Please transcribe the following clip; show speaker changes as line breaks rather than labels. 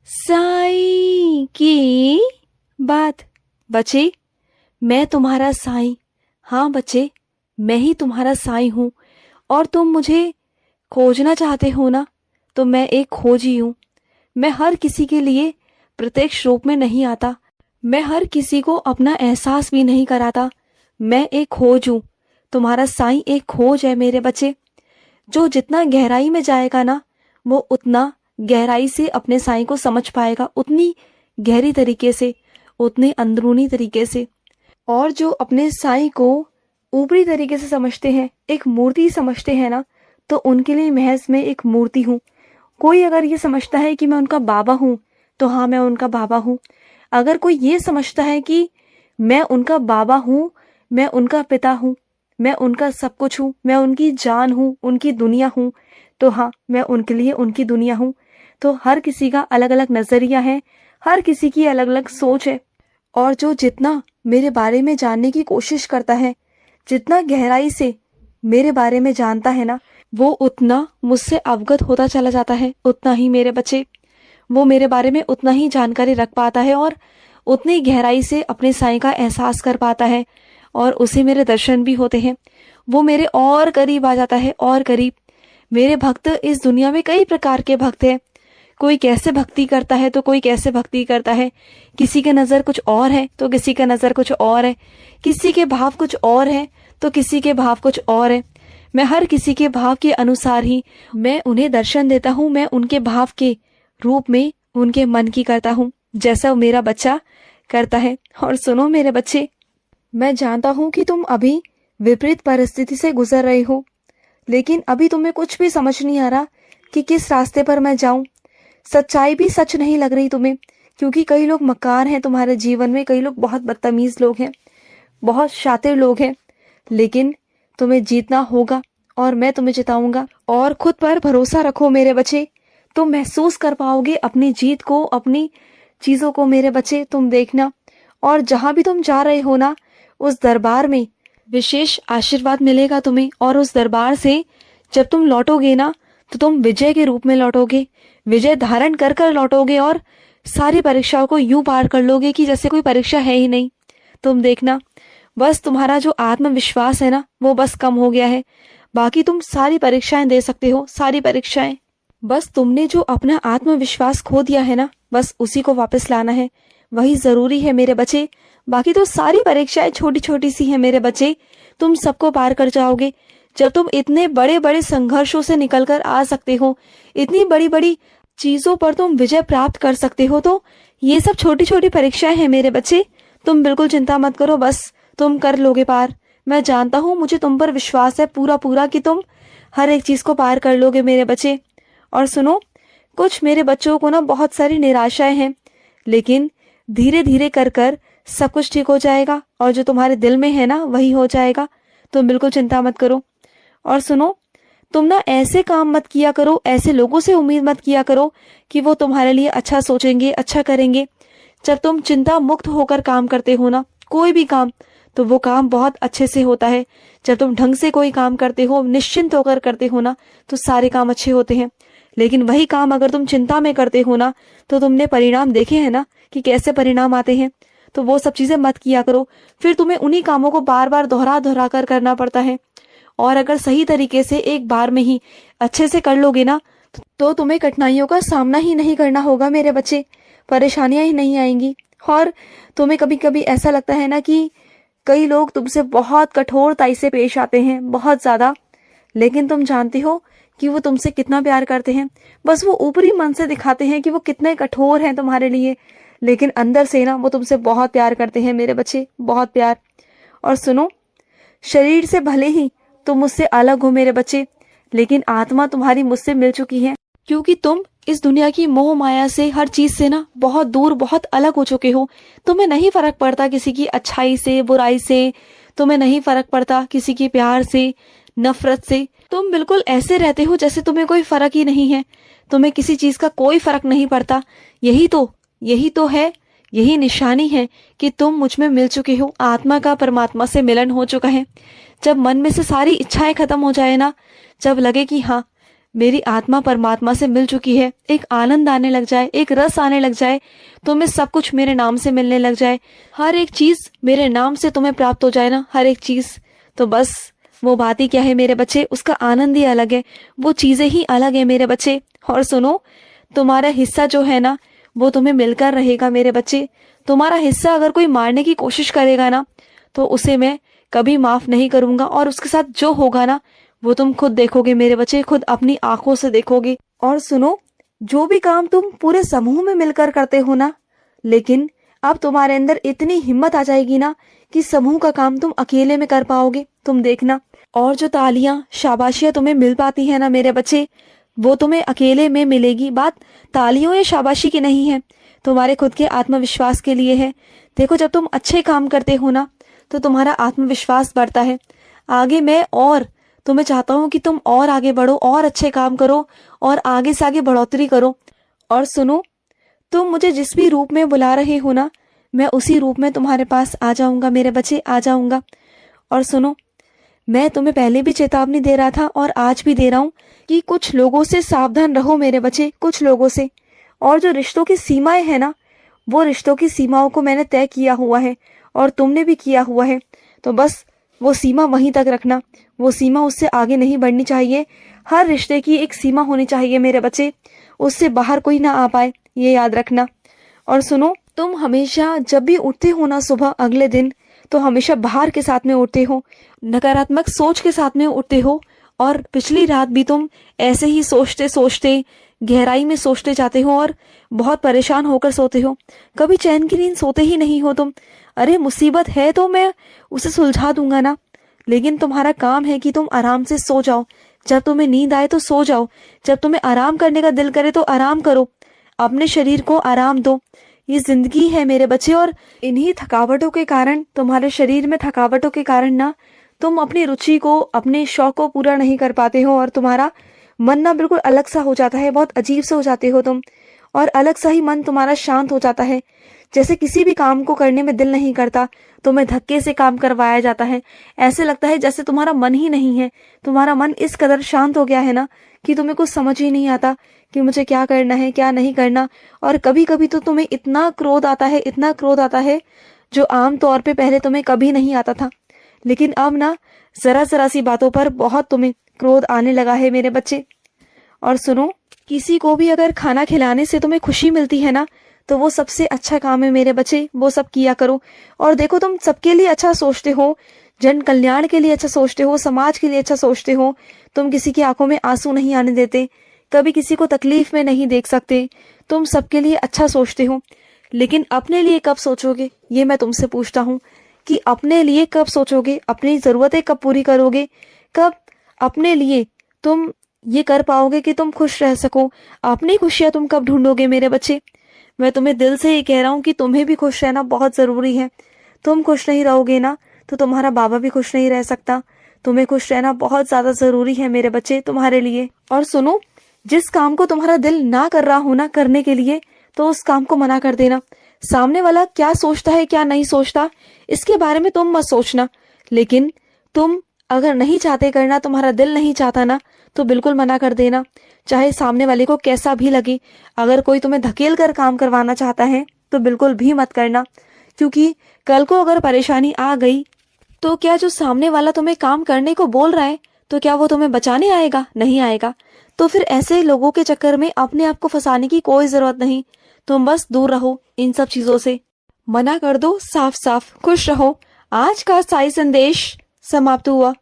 साईं की बात। बच्चे, मैं तुम्हारा साईं। हाँ बच्चे, मैं ही तुम्हारा साईं हूँ। और तुम मुझे खोजना चाहते हो ना, तो मैं एक खोजी हूँ। मैं हर किसी के लिए प्रत्यक्ष रूप में नहीं आता। मैं हर किसी को अपना एहसास भी नहीं कराता। मैं एक खोज हूँ। तुम्हारा साईं एक खोज है मेरे बच्चे। जो जितना गहराई में जाएगा ना, वो उतना गहराई से अपने साईं को समझ पाएगा, उतनी गहरी तरीके से, उतने अंदरूनी तरीके से। और जो अपने साईं को ऊपरी तरीके से समझते हैं, एक मूर्ति समझते हैं ना, तो उनके लिए महज मैं एक मूर्ति हूँ। कोई अगर ये समझता है कि मैं उनका बाबा हूँ, तो हाँ, मैं उनका बाबा हूँ। अगर कोई ये समझता है कि मैं उनका बाबा हूँ, मैं उनका पिता हूँ, मैं उनका सब कुछ हूँ, मैं उनकी जान हूँ, उनकी दुनिया हूँ, तो हाँ, मैं उनके लिए उनकी दुनिया हूँ। तो हर किसी का अलग अलग नजरिया है, हर किसी की अलग अलग सोच है। और जो जितना मेरे बारे में जानने की कोशिश करता है, जितना गहराई से मेरे बारे में जानता है ना, वो उतना मुझसे अवगत होता चला जाता है। उतना ही मेरे बच्चे, वो मेरे बारे में उतना ही जानकारी रख पाता है और उतनी गहराई से अपने साईं का एहसास कर पाता है, और उसे मेरे दर्शन भी होते हैं। वो मेरे और करीब आ जाता है, और करीब। मेरे भक्त इस दुनिया में कई प्रकार के भक्त हैं। कोई कैसे भक्ति करता है तो कोई कैसे भक्ति करता है। किसी के नजर कुछ और है तो किसी का नजर कुछ और है। किसी के भाव कुछ और है तो किसी के भाव कुछ और है। मैं हर किसी के भाव के अनुसार ही मैं उन्हें दर्शन देता हूँ। मैं उनके भाव के रूप में उनके मन की करता हूँ, जैसा मेरा बच्चा करता है। और सुनो मेरे बच्चे, मैं जानता हूँ कि तुम अभी विपरीत परिस्थिति से गुजर रहे हो, लेकिन अभी तुम्हें कुछ भी समझ नहीं आ रहा कि किस रास्ते पर मैं जाऊं। सच्चाई भी सच नहीं लग रही तुम्हें, क्योंकि कई लोग मक्कार हैं तुम्हारे जीवन में, कई लोग बहुत बदतमीज लोग हैं, बहुत शातिर लोग हैं। लेकिन तुम्हें जीतना होगा, और मैं तुम्हें जिताऊंगा। और खुद पर भरोसा रखो मेरे बच्चे, तुम महसूस कर पाओगे अपनी जीत को, अपनी चीजों को मेरे बच्चे, तुम देखना। और जहां भी तुम जा रहे हो ना, उस दरबार में विशेष आशीर्वाद मिलेगा तुम्हें। और उस दरबार से जब तुम लौटोगे ना, तो तुम विजय के रूप में लौटोगे, विजय धारण कर कर लौटोगे, और सारी परीक्षाओं को यूं पार कर लोगे कि जैसे कोई परीक्षा है ही नहीं। तुम देखना, बस तुम्हारा जो आत्मविश्वास है ना, वो बस कम हो गया है। बाकी तुम सारी परीक्षाएं दे सकते हो, सारी परीक्षाएं। बस तुमने जो अपना आत्मविश्वास खो दिया है ना, बस उसी को वापस लाना है। वही जरूरी है मेरे बच्चे। बाकी तो सारी परीक्षाएं छोटी छोटी सी हैं मेरे बच्चे, तुम सबको पार कर जाओगे। जब तुम इतने बड़े बड़े संघर्षों से निकल कर आ सकते हो, इतनी बड़ी बड़ी चीजों पर तुम विजय प्राप्त कर सकते हो, तो ये सब छोटी छोटी परीक्षाएं हैं मेरे बच्चे। तुम बिल्कुल चिंता मत करो, बस तुम कर लोगे पार। मैं जानता हूँ, मुझे तुम पर विश्वास है पूरा पूरा कि तुम हर एक चीज को पार कर लोगे मेरे बच्चे। और सुनो, कुछ मेरे बच्चों को ना बहुत सारी निराशाएं हैं, लेकिन धीरे धीरे कर कर सब कुछ ठीक हो जाएगा, और जो तुम्हारे दिल में है ना, वही हो जाएगा। तुम बिल्कुल चिंता मत करो। और सुनो, तुम ना ऐसे काम मत किया करो, ऐसे लोगों से उम्मीद मत किया करो कि वो तुम्हारे लिए अच्छा सोचेंगे, अच्छा करेंगे। जब तुम चिंता मुक्त होकर काम करते हो ना, कोई भी काम, तो वो काम बहुत अच्छे से होता है। जब तुम ढंग से कोई काम करते हो, निश्चिंत होकर करते हो ना, तो सारे काम अच्छे होते हैं। लेकिन वही काम अगर तुम चिंता में करते हो ना, तो तुमने परिणाम देखे हैं ना कि कैसे परिणाम आते हैं। तो वो सब चीजें मत किया करो, फिर तुम्हें उन्हीं कामों को बार बार दोहरा दोहरा कर करना पड़ता है। और अगर सही तरीके से एक बार में ही अच्छे से कर लोगे ना, तो तुम्हें कठिनाइयों का सामना ही नहीं करना होगा मेरे बच्चे, परेशानियां ही नहीं आएंगी। और तुम्हें कभी कभी ऐसा लगता है ना कि कई लोग तुमसे बहुत कठोरताई से पेश आते हैं, बहुत ज्यादा, लेकिन तुम जानते हो कि वो तुमसे कितना प्यार करते हैं। बस वो ऊपरी मन से दिखाते हैं कि वो कितने कठोर हैं तुम्हारे लिए, लेकिन अंदर से ना वो तुमसे बहुत प्यार करते हैं मेरे बच्चे, बहुत प्यार। और सुनो, शरीर से भले ही तुम मुझसे अलग हो मेरे बच्चे, लेकिन आत्मा तुम्हारी मुझसे मिल चुकी है, क्योंकि तुम इस दुनिया की मोह माया से, हर चीज से ना बहुत दूर, बहुत अलग हो चुके हो। तुम्हें नहीं फर्क पड़ता किसी की अच्छाई से, बुराई से, तुम्हें नहीं फर्क पड़ता किसी के प्यार से, नफरत से। तुम बिल्कुल ऐसे रहते हो जैसे तुम्हें कोई फर्क ही नहीं है, तुम्हें किसी चीज का कोई फर्क नहीं पड़ता। यही तो है, यही निशानी है कि तुम मुझ में मिल चुके हो, आत्मा का परमात्मा से मिलन हो चुका है। जब मन में से सारी इच्छाएं खत्म हो जाए ना, जब लगे कि हाँ, मेरी आत्मा परमात्मा से मिल चुकी है, एक आनंद आने लग जाए, एक रस आने लग जाए, तुम्हें सब कुछ मेरे नाम से मिलने लग जाए, हर एक चीज मेरे नाम से तुम्हें प्राप्त हो जाए ना, हर एक चीज, तो बस वो बात ही क्या है मेरे बच्चे, उसका आनंद ही अलग है, वो चीजें ही अलग है मेरे बच्चे। और सुनो, तुम्हारा हिस्सा जो है ना वो तुम्हें मिलकर रहेगा मेरे बच्चे। तुम्हारा हिस्सा अगर कोई मारने की कोशिश करेगा ना तो उसे मैं कभी माफ नहीं करूंगा, और उसके साथ जो होगा ना वो तुम खुद देखोगे मेरे बच्चे, खुद अपनी आंखों से देखोगे। और सुनो, जो भी काम तुम पूरे समूह में मिलकर करते हो ना, लेकिन अब तुम्हारे अंदर इतनी हिम्मत आ जाएगी ना कि समूह का काम तुम अकेले में कर पाओगे, तुम देखना। और जो तालियां शाबाशियां तुम्हें मिल पाती है ना मेरे बच्चे, वो तुम्हें अकेले में मिलेगी। बात तालियों या शाबाशी की नहीं है, तुम्हारे खुद के आत्मविश्वास के लिए है। देखो, जब तुम अच्छे काम करते हो ना तो तुम्हारा आत्मविश्वास बढ़ता है। आगे मैं और तुम्हें चाहता हूँ कि तुम और आगे बढ़ो, और अच्छे काम करो, और आगे से आगे बढ़ोतरी करो। और सुनो, तुम मुझे जिस भी रूप में बुला रहे हो ना, मैं उसी रूप में तुम्हारे पास आ जाऊंगा मेरे बच्चे, आ जाऊंगा। और सुनो, मैं तुम्हें पहले भी चेतावनी दे रहा था और आज भी दे रहा हूँ कि कुछ लोगों से सावधान रहो मेरे बच्चे, कुछ लोगों से। और जो रिश्तों की सीमाएं हैं ना, वो रिश्तों की सीमाओं को मैंने तय किया हुआ है और तुमने भी किया हुआ है, तो बस वो सीमा वहीं तक रखना, वो सीमा उससे आगे नहीं बढ़नी चाहिए। हर रिश्ते की एक सीमा होनी चाहिए मेरे बच्चे, उससे बाहर कोई ना आ पाए, ये याद रखना। और सुनो, तुम हमेशा जब भी उठते हो ना सुबह अगले दिन, तो हमेशा बाहर के साथ में उठते हो, नकारात्मक सोच के साथ में उठते हो। और पिछली रात भी तुम ऐसे ही सोचते सोचते गहराई में सोचते जाते हो और बहुत परेशान होकर सोते हो, कभी चैन की नींद सोते ही नहीं हो तुम। अरे मुसीबत है तो मैं उसे सुलझा दूंगा ना, लेकिन तुम्हारा काम है कि तुम आराम से सो जाओ। जब तुम्हें नींद आए तो सो जाओ, जब तुम्हें आराम करने का दिल करे तो आराम करो, अपने शरीर को आराम दो। ये जिंदगी है मेरे बच्चे, और इन्हीं थकावटों के कारण, तुम्हारे शरीर में थकावटों के कारण ना तुम अपनी रुचि को, अपने शौक को पूरा नहीं कर पाते हो, और तुम्हारा मन ना बिल्कुल अलग सा हो जाता है, बहुत अजीब से हो जाते हो तुम, और अलग सा ही मन तुम्हारा शांत हो जाता है। जैसे किसी भी काम को करने में दिल नहीं करता, तुम्हें धक्के से काम करवाया जाता है, ऐसे लगता है जैसे तुम्हारा मन ही नहीं है। तुम्हारा मन इस कदर शांत हो गया है ना कि तुम्हें कुछ समझ ही नहीं आता कि मुझे क्या करना है, क्या नहीं करना। और कभी कभी तो तुम्हें इतना क्रोध आता है, इतना क्रोध आता है, जो आम तौर पे पहले तुम्हें कभी नहीं आता था, लेकिन अब ना जरा जरा सी बातों पर बहुत तुम्हें क्रोध आने लगा है मेरे बच्चे। और सुनो, किसी को भी अगर खाना खिलाने से तुम्हें खुशी मिलती है ना, तो वो सबसे अच्छा काम है मेरे बच्चे, वो सब किया करो। और देखो, तुम सबके लिए अच्छा सोचते हो, जन कल्याण के लिए अच्छा सोचते हो, समाज के लिए अच्छा सोचते हो, तुम किसी की आंखों में आंसू नहीं आने देते, कभी किसी को तकलीफ में नहीं देख सकते, तुम सबके लिए अच्छा सोचते हो। लेकिन अपने लिए कब सोचोगे, ये मैं तुमसे पूछता हूँ कि अपने लिए कब सोचोगे, अपनी जरूरतें कब पूरी करोगे, कब अपने लिए तुम ये कर पाओगे कि तुम खुश रह सको, अपनी खुशियां तुम कब ढूंढोगे मेरे बच्चे। मैं तुम्हें दिल से ये कह रहा हूँ कि तुम्हें भी खुश रहना बहुत जरूरी है। तुम खुश नहीं रहोगे ना तो तुम्हारा बाबा भी खुश नहीं रह सकता। तुम्हें खुश रहना बहुत ज्यादा जरूरी है मेरे बच्चे, तुम्हारे लिए। और सुनो, जिस काम को तुम्हारा दिल ना कर रहा हो ना करने के लिए, तो उस काम को मना कर देना। सामने वाला क्या सोचता है क्या नहीं सोचता, इसके बारे में तुम मत सोचना, लेकिन तुम अगर नहीं चाहते करना, तुम्हारा दिल नहीं चाहता ना, तो बिल्कुल मना कर देना, चाहे सामने वाले को कैसा भी लगे। अगर कोई तुम्हें धकेल कर काम करवाना चाहता है तो बिल्कुल भी मत करना, क्योंकि कल को अगर परेशानी आ गई तो क्या जो सामने वाला तुम्हें काम करने को बोल रहा है, तो क्या वो तुम्हें बचाने आएगा? नहीं आएगा। तो फिर ऐसे लोगों के चक्कर में अपने आप को फंसाने की कोई जरूरत नहीं। तुम बस दूर रहो इन सब चीजों से, मना कर दो साफ साफ, खुश रहो। आज का साई संदेश समाप्त हुआ।